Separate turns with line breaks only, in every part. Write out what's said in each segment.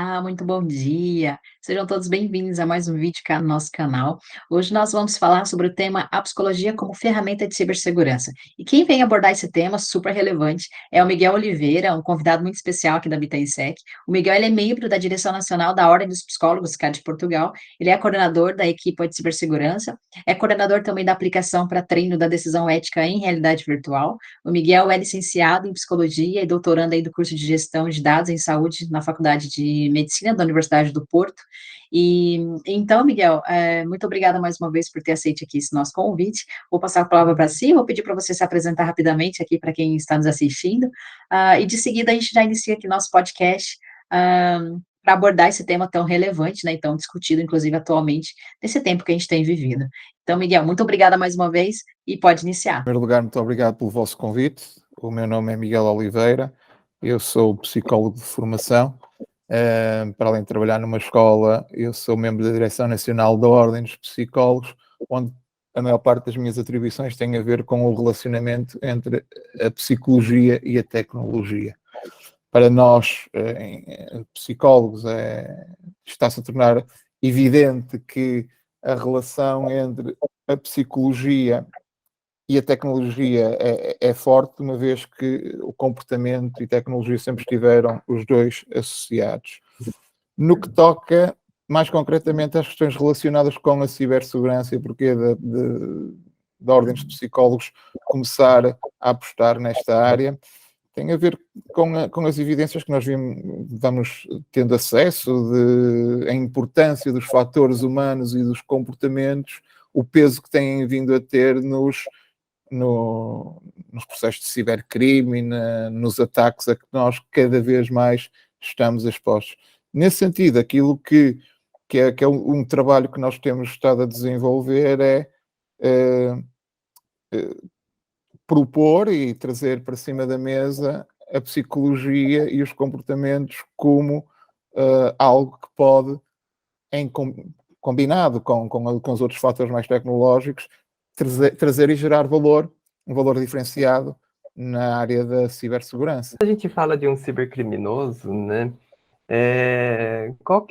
Olá, muito bom dia. Sejam todos bem-vindos a mais um vídeo cá no nosso canal. Hoje nós vamos falar sobre o tema A Psicologia como Ferramenta de Cibersegurança. E quem vem abordar esse tema super relevante é o Miguel Oliveira, um convidado muito especial aqui da Bitaisec. O Miguel ele é membro da Direção Nacional da Ordem dos Psicólogos cá de Portugal. Ele é coordenador da equipe de cibersegurança, é coordenador também da aplicação para treino da decisão ética em realidade virtual. O Miguel é licenciado em psicologia e doutorando aí do curso de gestão de dados em saúde na Faculdade de Medicina da Universidade do Porto. E então, Miguel, muito obrigada mais uma vez por ter aceito aqui esse nosso convite. Vou passar a palavra para si, vou pedir para você se apresentar rapidamente aqui para quem está nos assistindo, e de seguida a gente já inicia aqui nosso podcast para abordar esse tema tão relevante, né, e tão discutido, inclusive, atualmente, nesse tempo que a gente tem vivido. Então, Miguel, muito obrigada mais uma vez e pode iniciar.
Em primeiro lugar, muito obrigado pelo vosso convite. O meu nome é Miguel Oliveira, eu sou psicólogo de formação. Para além de trabalhar numa escola, eu sou membro da Direção Nacional da Ordem dos Psicólogos, onde a maior parte das minhas atribuições tem a ver com o relacionamento entre a psicologia e a tecnologia. Para nós, psicólogos, está-se a tornar evidente que a relação entre a psicologia e a tecnologia é forte, uma vez que o comportamento e tecnologia sempre estiveram os dois associados. No que toca, mais concretamente, às questões relacionadas com a cibersegurança e porquê da Ordem dos Psicólogos começar a apostar nesta área, tem a ver com as evidências que nós vamos tendo acesso, a importância dos fatores humanos e dos comportamentos, o peso que têm vindo a ter nos processos de cibercrime, nos ataques a que nós cada vez mais estamos expostos. Nesse sentido, aquilo que é um trabalho que nós temos estado a desenvolver propor e trazer para cima da mesa a psicologia e os comportamentos como algo que pode, combinado com os outros fatores mais tecnológicos, trazer e gerar um valor diferenciado na área da cibersegurança.
A gente fala de um cibercriminoso, né? O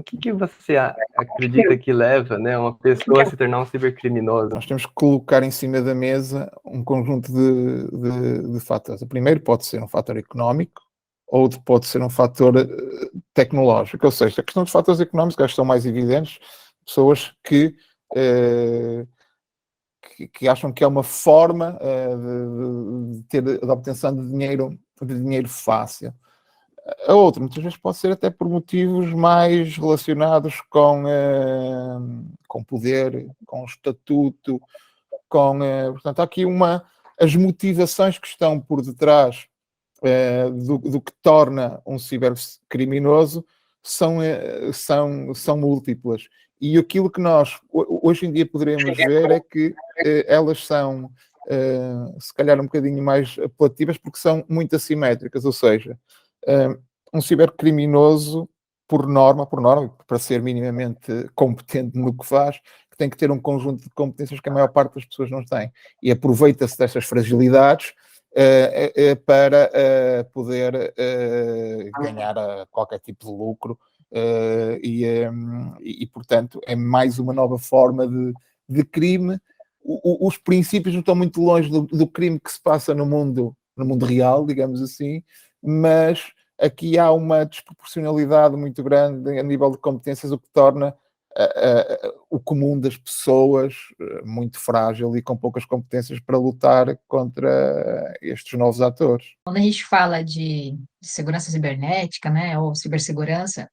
que você acredita que leva, né, uma pessoa a se tornar um cibercriminoso?
Nós temos que colocar em cima da mesa um conjunto de fatores. O primeiro pode ser um fator económico, outro pode ser um fator tecnológico. Ou seja, a questão dos fatores económicos, acho que são mais evidentes, pessoas que acham que é uma forma de obtenção de dinheiro fácil. A outra, muitas vezes, pode ser até por motivos mais relacionados com poder, com estatuto, portanto, há aqui as motivações que estão por detrás do que torna um cibercriminoso são múltiplas. E aquilo que nós hoje em dia poderemos ver é que elas são, se calhar, um bocadinho mais apelativas, porque são muito assimétricas, ou seja, um cibercriminoso, por norma, para ser minimamente competente no que faz, que tem que ter um conjunto de competências que a maior parte das pessoas não tem. E aproveita-se destas fragilidades para poder ganhar qualquer tipo de lucro e, portanto, é mais uma nova forma de crime. Os princípios não estão muito longe do crime que se passa no mundo real, digamos assim, mas aqui há uma desproporcionalidade muito grande a nível de competências, o que torna o comum das pessoas muito frágil e com poucas competências para lutar contra estes novos atores.
Quando a gente fala de segurança cibernética, né, ou cibersegurança,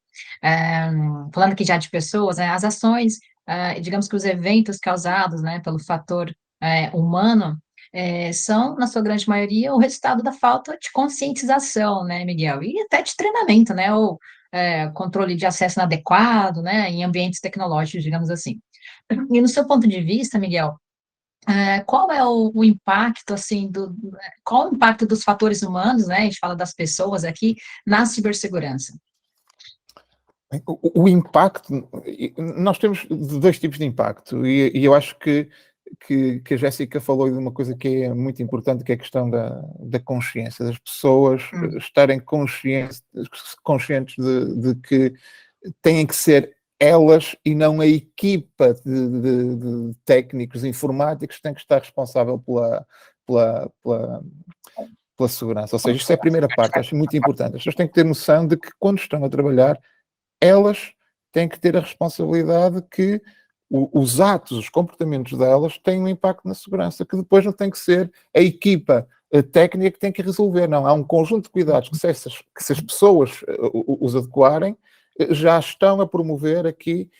falando aqui já de pessoas, né, as ações, digamos que os eventos causados, né, pelo fator humano, são, na sua grande maioria, o resultado da falta de conscientização, né, Miguel? E até de treinamento, né, ou controle de acesso inadequado, né, em ambientes tecnológicos, digamos assim. E no seu ponto de vista, Miguel, qual é o impacto, assim, qual o impacto dos fatores humanos, né, a gente fala das pessoas aqui, na cibersegurança?
O impacto, nós temos dois tipos de impacto, e eu acho que que a Jéssica falou de uma coisa que é muito importante, que é a questão da consciência, das pessoas estarem conscientes de que têm que ser elas e não a equipa de técnicos informáticos que tem que estar responsável pela segurança. Ou seja, isto é a primeira parte, acho muito importante. As pessoas têm que ter noção de que quando estão a trabalhar, elas têm que ter a responsabilidade que os atos, os comportamentos delas têm um impacto na segurança, que depois não tem que ser a equipa técnica que tem que resolver, não. Há um conjunto de cuidados que se as pessoas os adequarem, já estão a promover aqui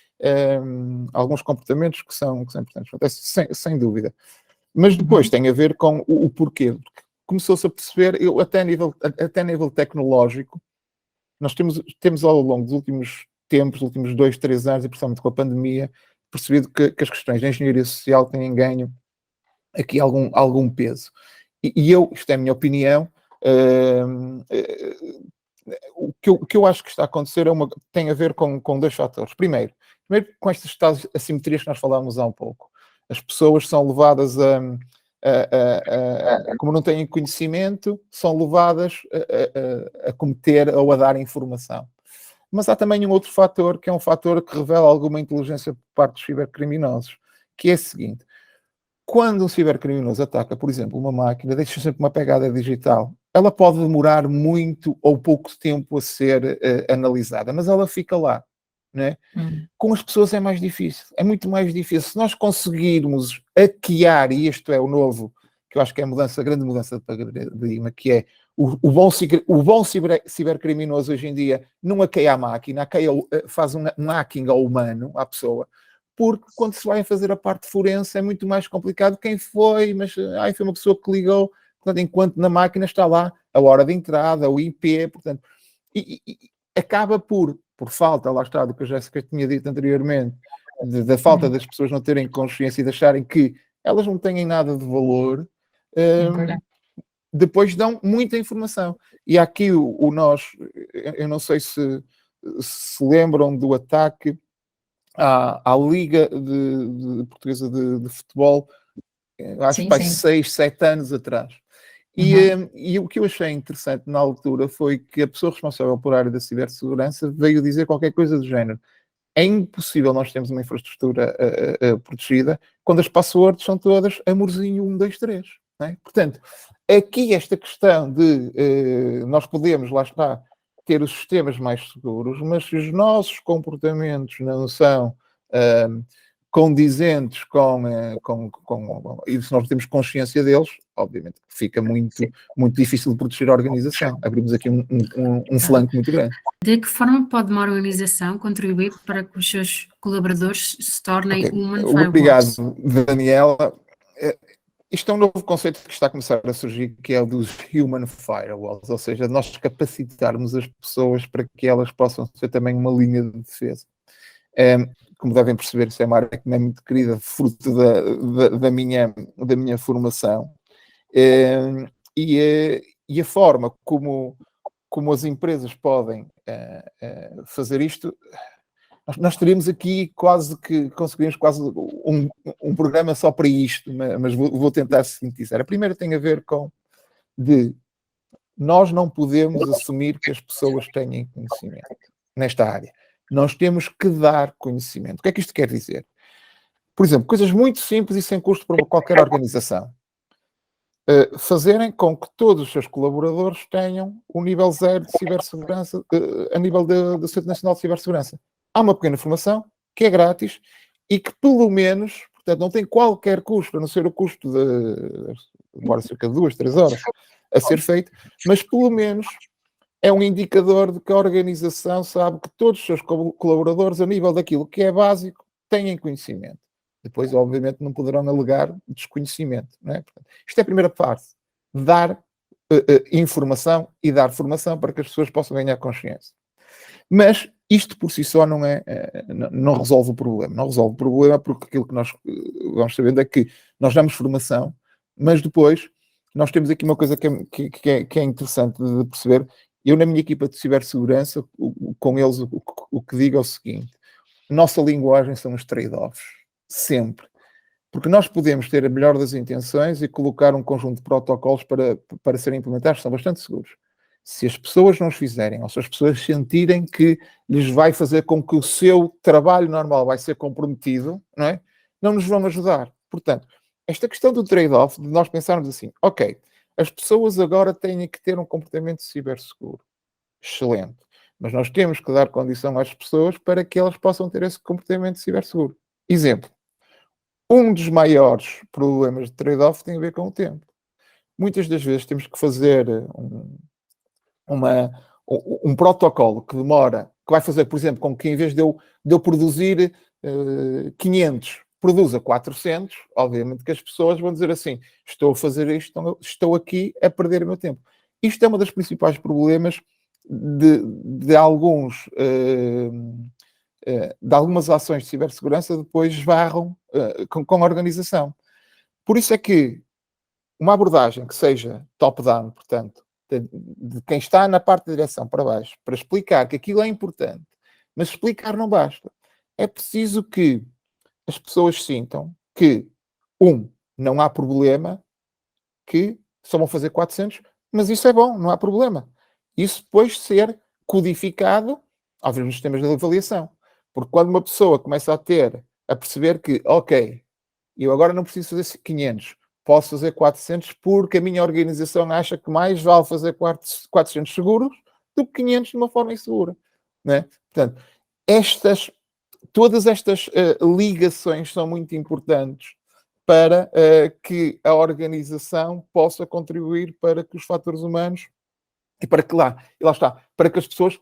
alguns comportamentos que são importantes. Sem dúvida. Mas depois tem a ver com o porquê. Porque começou-se a perceber, até a nível tecnológico, nós temos ao longo dos últimos tempos, dos últimos 2, 3 anos, e principalmente com a pandemia, percebido que as questões de engenharia social têm ganho aqui algum peso. E isto é a minha opinião, o que eu acho que está a acontecer tem a ver com 2 fatores. Primeiro, com estas tais assimetrias que nós falávamos há um pouco. As pessoas são levadas como não têm conhecimento, são levadas a cometer ou a dar informação. Mas há também um outro fator, que é um fator que revela alguma inteligência por parte dos cibercriminosos, que é o seguinte: quando um cibercriminoso ataca, por exemplo, uma máquina, deixa sempre uma pegada digital. Ela pode demorar muito ou pouco tempo a ser analisada, mas ela fica lá, né? Com as pessoas é mais difícil, é muito mais difícil. Se nós conseguirmos hackear, e isto é o novo, que eu acho que é a grande mudança de paradigma, que é o bom cibercriminoso hoje em dia não hackeia a máquina, faz um hacking ao humano, à pessoa, porque quando se vai fazer a parte forense é muito mais complicado. Quem foi? Mas foi uma pessoa que ligou. Portanto, enquanto na máquina está lá a hora de entrada, o IP, portanto, e acaba por falta, lá está, do que a Jéssica tinha dito anteriormente, da falta das pessoas não terem consciência e de acharem que elas não têm nada de valor, depois dão muita informação. E aqui eu não sei se lembram do ataque à Liga Portuguesa de Futebol, acho que 6, 7 anos atrás. E o que eu achei interessante na altura foi que a pessoa responsável por área da cibersegurança veio dizer qualquer coisa do género: é impossível nós termos uma infraestrutura protegida quando as passwords são todas amorzinho 1, 2, 3. Não é? Portanto, aqui esta questão de nós podemos, lá está, ter os sistemas mais seguros, mas se os nossos comportamentos não são condizentes e se nós temos consciência deles, obviamente fica muito difícil de proteger a organização. Abrimos aqui um flanco muito grande.
De que forma pode uma organização contribuir para que os seus colaboradores se tornem human firewalls?
Obrigado, Daniela. Isto é um novo conceito que está a começar a surgir, que é o dos human firewalls, ou seja, nós capacitarmos as pessoas para que elas possam ser também uma linha de defesa. Como devem perceber, isso é uma área que me é muito querida, fruto da minha formação. E a forma como as empresas podem fazer isto, nós teríamos aqui conseguiríamos quase um programa só para isto, mas vou tentar sintetizar. A primeira tem a ver com nós não podemos assumir que as pessoas tenham conhecimento nesta área. Nós temos que dar conhecimento. O que é que isto quer dizer? Por exemplo, coisas muito simples e sem custo para qualquer organização. Fazerem com que todos os seus colaboradores tenham um nível 0 de cibersegurança a nível do Centro Nacional de Cibersegurança. Há uma pequena formação que é grátis e que pelo menos, portanto, não tem qualquer custo, a não ser o custo demora cerca de 2, 3 horas a ser feito, mas pelo menos é um indicador de que a organização sabe que todos os seus colaboradores, a nível daquilo que é básico, têm conhecimento. Depois, obviamente, não poderão alegar desconhecimento. Não é? Portanto, isto é a primeira parte. Dar informação e dar formação para que as pessoas possam ganhar consciência. Mas isto por si só não resolve o problema. Não resolve o problema porque aquilo que nós vamos sabendo é que nós damos formação, mas depois nós temos aqui uma coisa que é interessante de perceber. Eu, na minha equipa de cibersegurança, com eles, o que digo é o seguinte: nossa linguagem são os trade-offs. Sempre. Porque nós podemos ter a melhor das intenções e colocar um conjunto de protocolos para serem implementados que são bastante seguros. Se as pessoas não os fizerem, ou se as pessoas sentirem que lhes vai fazer com que o seu trabalho normal vai ser comprometido, não é? Não nos vão ajudar. Portanto, esta questão do trade-off, de nós pensarmos assim, ok, as pessoas agora têm que ter um comportamento ciberseguro. Excelente. Mas nós temos que dar condição às pessoas para que elas possam ter esse comportamento ciberseguro. Exemplo. Um dos maiores problemas de trade-off tem a ver com o tempo. Muitas das vezes temos que fazer um protocolo que demora, que vai fazer, por exemplo, com que em vez de eu produzir 500, produza 400, obviamente que as pessoas vão dizer assim, estou a fazer isto, estou aqui a perder o meu tempo. Isto é um dos principais problemas de alguns... de algumas ações de cibersegurança depois esbarram com a organização. Por isso é que uma abordagem que seja top-down, portanto, de quem está na parte da direção para baixo, para explicar que aquilo é importante, mas explicar não basta. É preciso que as pessoas sintam que, não há problema, que só vão fazer 400, mas isso é bom, não há problema. Isso depois ser codificado, obviamente, nos sistemas de avaliação. Porque quando uma pessoa começa a perceber que, ok, eu agora não preciso fazer 500, posso fazer 400 porque a minha organização acha que mais vale fazer 400 seguros do que 500 de uma forma insegura. Não é? Portanto, todas estas ligações são muito importantes para que a organização possa contribuir para que os fatores humanos e para que lá está, para que as pessoas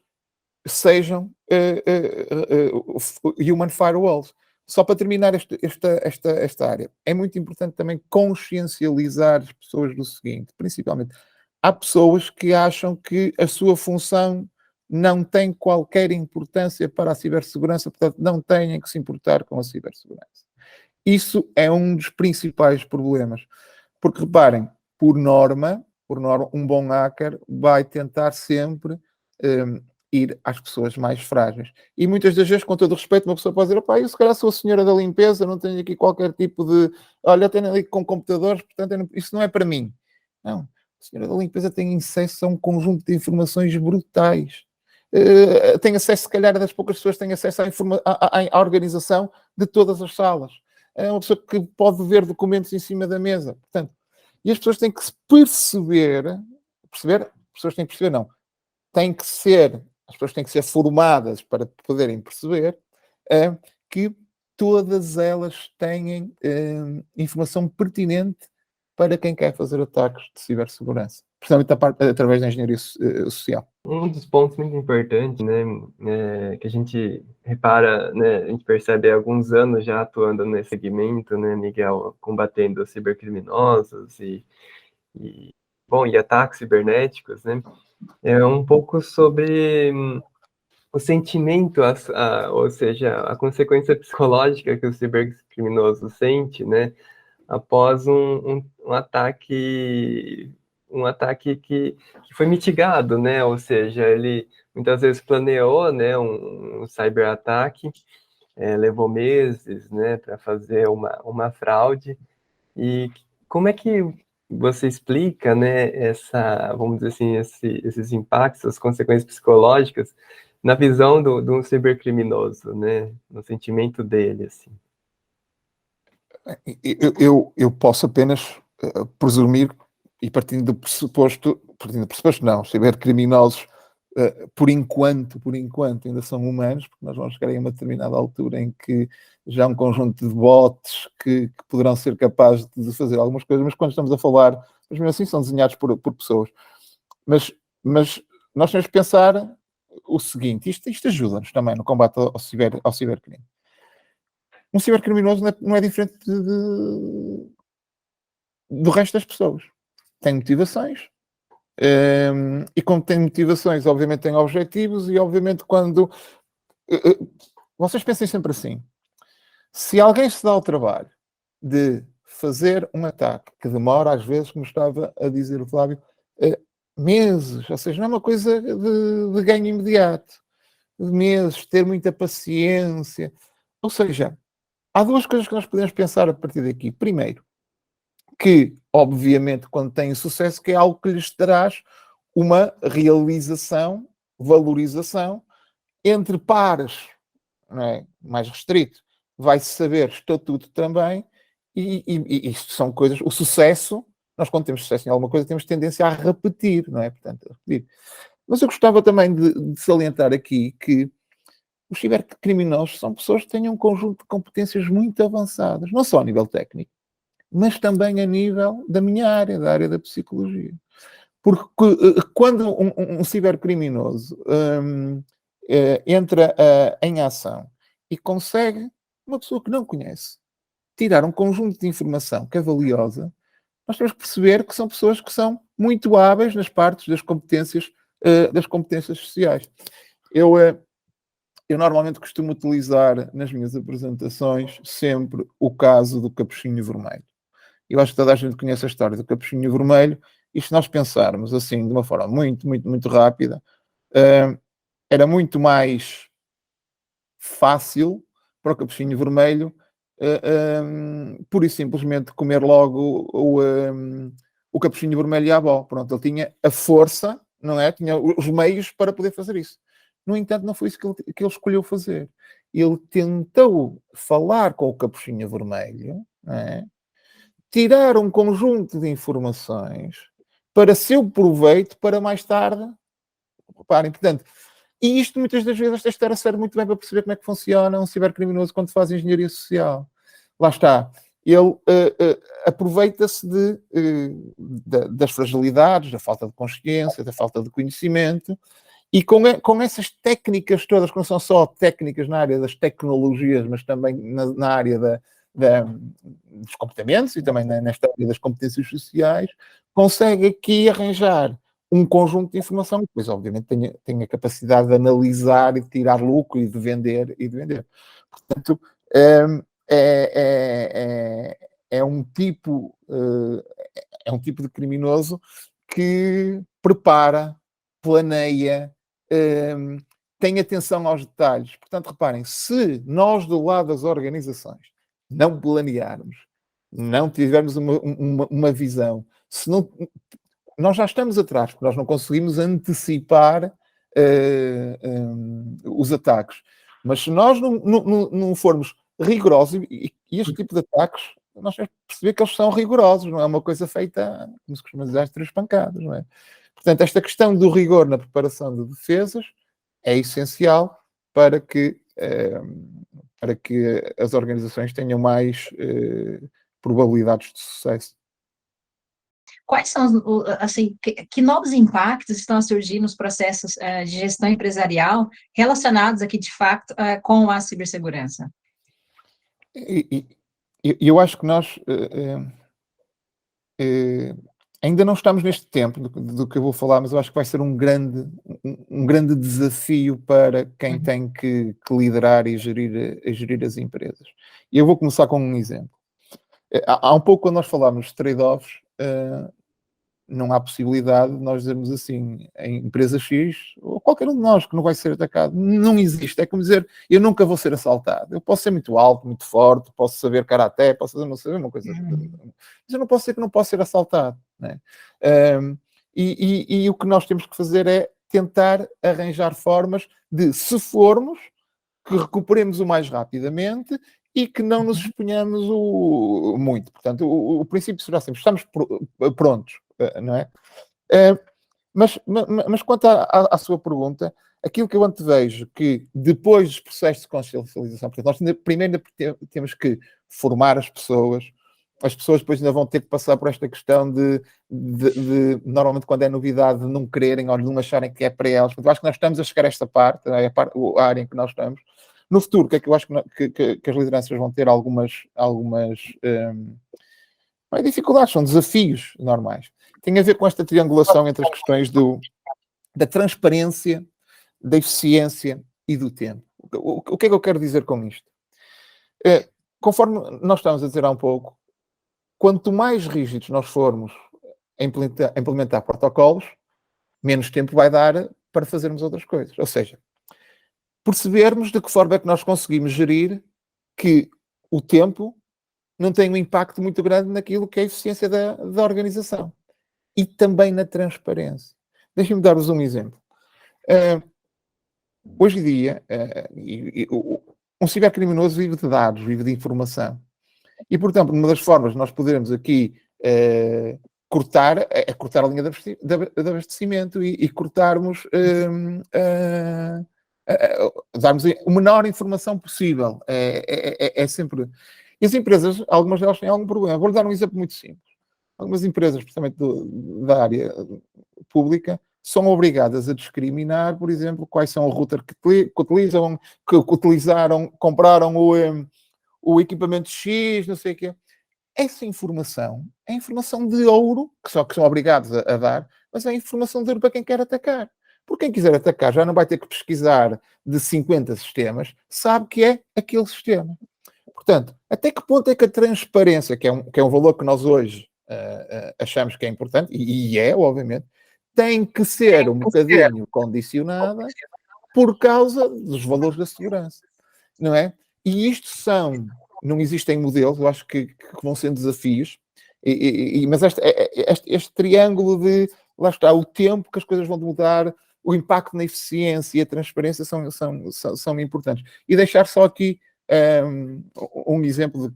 sejam human firewalls. Só para terminar esta área, é muito importante também consciencializar as pessoas do seguinte, principalmente, há pessoas que acham que a sua função não tem qualquer importância para a cibersegurança, portanto, não têm que se importar com a cibersegurança. Isso é um dos principais problemas. Porque, reparem, por norma, um bom hacker vai tentar sempre ir às pessoas mais frágeis. E muitas das vezes, com todo o respeito, uma pessoa pode dizer, opá, eu se calhar sou a senhora da limpeza, não tenho aqui qualquer tipo de... Olha, tenho ali com computadores, portanto, isso não é para mim. Não. A senhora da limpeza tem acesso a um conjunto de informações brutais. Tem acesso, se calhar, das poucas pessoas que têm acesso à organização de todas as salas. É uma pessoa que pode ver documentos em cima da mesa. Portanto, e as pessoas têm que se perceber, as pessoas têm que perceber, não, as pessoas têm que ser formadas para poderem perceber que todas elas têm informação pertinente para quem quer fazer ataques de cibersegurança, principalmente através da engenharia social.
Um dos pontos muito importantes, né, que a gente repara, né, a gente percebe há alguns anos já atuando nesse segmento, né, Miguel, combatendo cibercriminosos e ataques cibernéticos, né, é um pouco sobre o sentimento, ou seja, a consequência psicológica que o cibercriminoso sente, né, após um ataque que foi mitigado, né, ou seja, ele muitas vezes planeou, né, um cyberataque, levou meses, né, para fazer uma fraude, e como é que você explica, né, vamos dizer assim, esses impactos, as consequências psicológicas na visão de um cibercriminoso, né, no sentimento dele, assim?
Eu posso apenas presumir, e partindo do pressuposto não, cibercriminosos, por enquanto, ainda são humanos, porque nós vamos chegar a uma determinada altura em que já há um conjunto de bots que poderão ser capazes de fazer algumas coisas, mas quando estamos a falar, mas mesmo assim são desenhados por pessoas. Mas nós temos que pensar o seguinte, isto ajuda-nos também no combate ao cibercrime. Um cibercriminoso não é diferente do resto das pessoas. Tem motivações, e como tem motivações, obviamente tem objetivos, e obviamente quando... vocês pensem sempre assim, se alguém se dá ao trabalho de fazer um ataque que demora, às vezes, como estava a dizer o Flávio, meses, ou seja, não é uma coisa de ganho imediato, de meses, ter muita paciência, ou seja, há duas coisas que nós podemos pensar a partir daqui. Primeiro, que, obviamente, quando têm sucesso, que é algo que lhes traz uma realização, valorização, entre pares, não é? Mais restrito. Vai-se saber estatuto também, e isto são coisas... O sucesso, nós quando temos sucesso em alguma coisa, temos tendência a repetir, não é? Portanto, a repetir. Mas eu gostava também de salientar aqui que os cibercriminosos são pessoas que têm um conjunto de competências muito avançadas, não só a nível técnico, mas também a nível da minha área, da área da psicologia. Porque quando um cibercriminoso entra em ação e consegue, uma pessoa que não conhece, tirar um conjunto de informação que é valiosa, nós temos que perceber que são pessoas que são muito hábeis nas partes das competências sociais. Eu normalmente costumo utilizar nas minhas apresentações sempre o caso do capuchinho vermelho. Eu acho que toda a gente conhece a história do capuchinho vermelho, e se nós pensarmos assim de uma forma muito, muito, muito rápida, era muito mais fácil para o capuchinho vermelho pura e simplesmente comer logo o capuchinho vermelho e a avó. Pronto, ele tinha a força, não é? Tinha os meios para poder fazer isso. No entanto, não foi isso que ele escolheu fazer. Ele tentou falar com o capuchinho vermelho, não é? Tirar um conjunto de informações para seu proveito, para mais tarde... Reparem, portanto, e isto muitas das vezes tem de estar a ser muito bem para perceber como é que funciona um cibercriminoso quando faz engenharia social. Lá está. Ele aproveita-se das fragilidades, da falta de consciência, da falta de conhecimento, e com essas técnicas todas, que não são só técnicas na área das tecnologias, mas também na área dos comportamentos e também nesta área das competências sociais, consegue aqui arranjar um conjunto de informação, e depois, obviamente, tem a capacidade de analisar e de tirar lucro e de vender. Portanto, é um tipo de criminoso que prepara, planeia, tem atenção aos detalhes. Portanto, reparem, se nós do lado das organizações não planearmos, não tivermos uma visão, se não... Nós já estamos atrás, porque nós não conseguimos antecipar os ataques. Mas se nós não formos rigorosos, e este tipo de ataques, nós temos que perceber que eles são rigorosos, não é uma coisa feita, como se costuma dizer, às 3 pancadas, não é? Portanto, esta questão do rigor na preparação de defesas é essencial para que as organizações tenham mais probabilidades de sucesso.
Quais são, assim, que novos impactos estão a surgir nos processos de gestão empresarial relacionados aqui, de fato, com a cibersegurança?
Eu acho que nós ainda não estamos neste tempo do que eu vou falar, mas eu acho que vai ser um grande desafio para quem tem que liderar e gerir as empresas. E eu vou começar com um exemplo. Há um pouco, quando nós falámos de trade-offs, não há possibilidade de nós dizermos assim, em empresa X, ou qualquer um de nós que não vai ser atacado. Não existe. É como dizer, eu nunca vou ser assaltado. Eu posso ser muito alto, muito forte, posso saber karaté, posso não saber uma coisa. Mas eu não posso ser que não posso ser assaltado. Né? E o que nós temos que fazer é tentar arranjar formas de, se formos, que recuperemos o mais rapidamente e que não nos exponhamos muito. Portanto, o princípio será sempre, estamos prontos, não é? Mas quanto à sua pergunta, aquilo que eu antevejo que depois dos processos de consciencialização, porque nós primeiro temos que formar as pessoas depois ainda vão ter que passar por esta questão de normalmente quando é novidade, de não quererem ou de não acharem que é para elas. Portanto, eu acho que nós estamos a chegar a esta parte, a área em que nós estamos. No futuro, o que é que eu acho que as lideranças vão ter algumas dificuldades, são desafios normais. Tem a ver com esta triangulação entre as questões da transparência, da eficiência e do tempo. O que é que eu quero dizer com isto? Conforme nós estamos a dizer há um pouco, quanto mais rígidos nós formos a implementar protocolos, menos tempo vai dar para fazermos outras coisas. Ou seja, percebermos de que forma é que nós conseguimos gerir que o tempo não tem um impacto muito grande naquilo que é a eficiência da organização. E também na transparência. Deixem-me dar-vos um exemplo. Hoje em dia, um cibercriminoso vive de dados, vive de informação. E, portanto, uma das formas de nós podermos aqui cortar é cortar a linha de abastecimento e cortarmos, darmos a menor informação possível. É sempre... E as empresas, algumas delas têm algum problema. Vou-lhe dar um exemplo muito simples. Algumas empresas, principalmente da área pública, são obrigadas a discriminar, por exemplo, quais são o router que utilizam, que utilizaram, compraram o equipamento X, não sei o quê. Essa informação é informação de ouro, que são obrigados a dar, mas é informação de ouro para quem quer atacar. Porque quem quiser atacar já não vai ter que pesquisar de 50 sistemas, sabe que é aquele sistema. Portanto, até que ponto é que a transparência, que é um valor que nós hoje achamos que é importante, e é, obviamente, tem que ser um bocadinho condicionada por causa dos valores da segurança, não é? E isto não existem modelos, eu acho que vão sendo desafios, mas este triângulo de, lá está, o tempo que as coisas vão mudar, o impacto na eficiência e a transparência são importantes. E deixar só aqui um exemplo,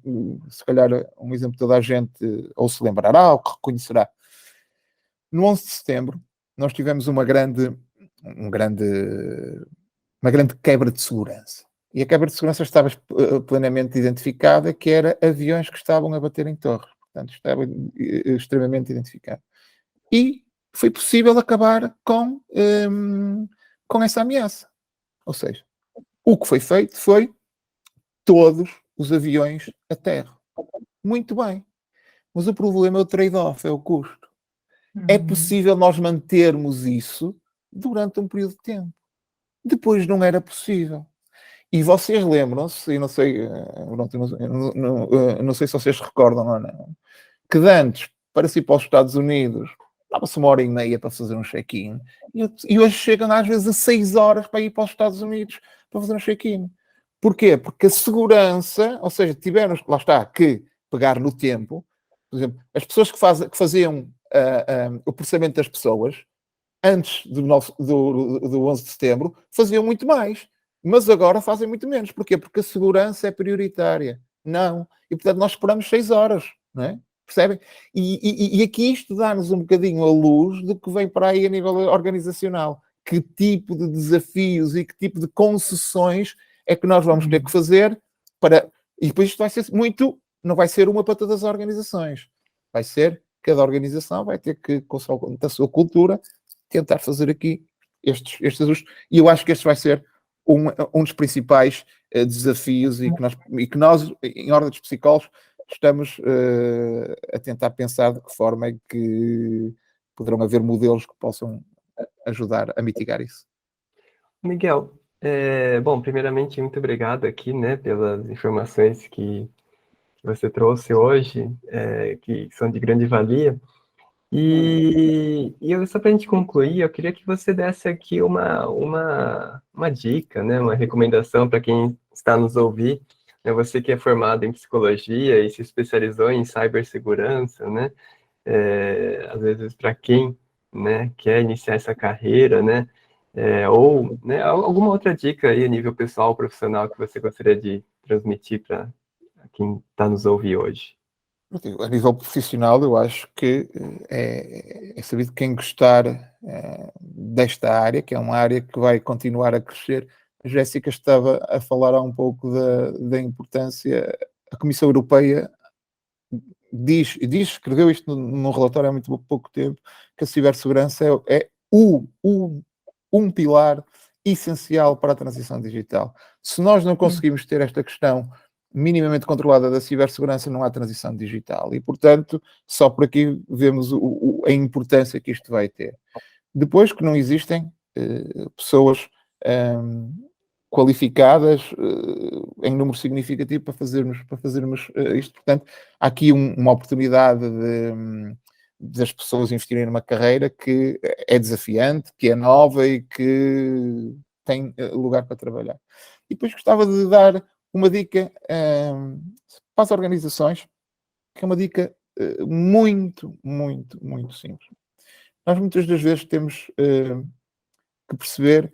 se calhar um exemplo que toda a gente ou se lembrará ou que reconhecerá. No 11 de setembro, nós tivemos uma grande quebra de segurança. E a quebra de segurança estava plenamente identificada, que era aviões que estavam a bater em torres. Portanto, estava extremamente identificado. E foi possível acabar com essa ameaça. Ou seja, o que foi feito foi todos os aviões a terra. Muito bem. Mas o problema é o trade-off, é o custo. É possível nós mantermos isso durante um período de tempo. Depois não era possível. E vocês lembram-se, eu não sei, não sei se vocês recordam ou não, que antes, para se ir para os Estados Unidos, dava-se 1h30 para fazer um check-in, e hoje chegam às vezes a 6 horas para ir para os Estados Unidos para fazer um check-in. Porquê? Porque a segurança, ou seja, tiveram, lá está, que pegar no tempo. Por exemplo, as pessoas que faziam o processamento das pessoas antes do 11 de setembro faziam muito mais, mas agora fazem muito menos. Porquê? Porque a segurança é prioritária. Não. E, portanto, nós esperamos 6 horas, não é? Percebem? E aqui isto dá-nos um bocadinho a luz do que vem para aí a nível organizacional. Que tipo de desafios e que tipo de concessões é que nós vamos ter que fazer para... E depois isto vai ser muito... Não vai ser uma para todas as organizações. Vai ser... Cada organização vai ter que, com a sua cultura, tentar fazer aqui estes ajustes. E eu acho que este vai ser um dos principais desafios e que nós, em ordem dos psicólogos, estamos a tentar pensar de que forma é que poderão haver modelos que possam ajudar a mitigar isso.
Miguel, bom, primeiramente, muito obrigado aqui, né, pelas informações que você trouxe hoje, que são de grande valia. E só para a gente concluir, eu queria que você desse aqui uma dica, né, uma recomendação para quem está nos ouvindo, né, você que é formado em psicologia e se especializou em cibersegurança, né, às vezes para quem, né, quer iniciar essa carreira, né, ou, né, alguma outra dica aí a nível pessoal, profissional que você gostaria de transmitir para quem está nos ouvindo hoje.
A nível profissional, eu acho que é sabido quem gostar desta área, que é uma área que vai continuar a crescer. A Jéssica estava a falar há um pouco da importância. A Comissão Europeia escreveu isto num relatório há muito pouco tempo, que a cibersegurança é um pilar essencial para a transição digital. Se nós não conseguimos ter esta questão minimamente controlada da cibersegurança, não há transição digital. E, portanto, só por aqui vemos a importância que isto vai ter. Depois que não existem pessoas qualificadas em número significativo para fazermos isto. Portanto, há aqui uma oportunidade das pessoas investirem numa carreira que é desafiante, que é nova e que tem lugar para trabalhar. E depois gostava de dar uma dica para as organizações, que é uma dica muito, muito, muito simples. Nós muitas das vezes temos que perceber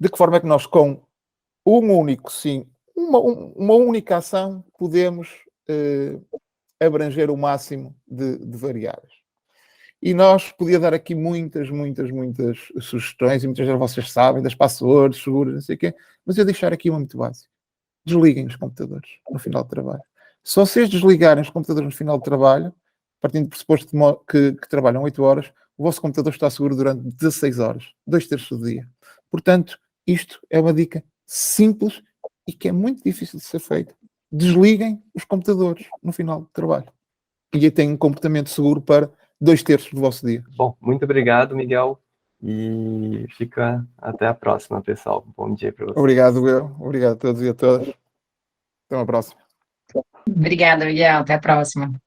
de que forma é que nós, com um único sim, uma única ação, podemos abranger o máximo de variáveis. E nós podia dar aqui muitas sugestões, e muitas vezes vocês sabem, das passwords, seguras, não sei o quê, mas eu deixar aqui uma muito básica. Desliguem os computadores no final do trabalho. Se vocês desligarem os computadores no final do trabalho, partindo do pressuposto que trabalham 8 horas, o vosso computador está seguro durante 16 horas, 2/3 do dia. Portanto, isto é uma dica simples e que é muito difícil de ser feita. Desliguem os computadores no final do trabalho. E aí tem um comportamento seguro para 2/3 do vosso dia.
Bom, muito obrigado, Miguel. E fica até a próxima, pessoal. Bom dia para vocês.
Obrigado, eu. Obrigado a todos e a todas. Até uma próxima.
Obrigada, Miguel. Até a próxima.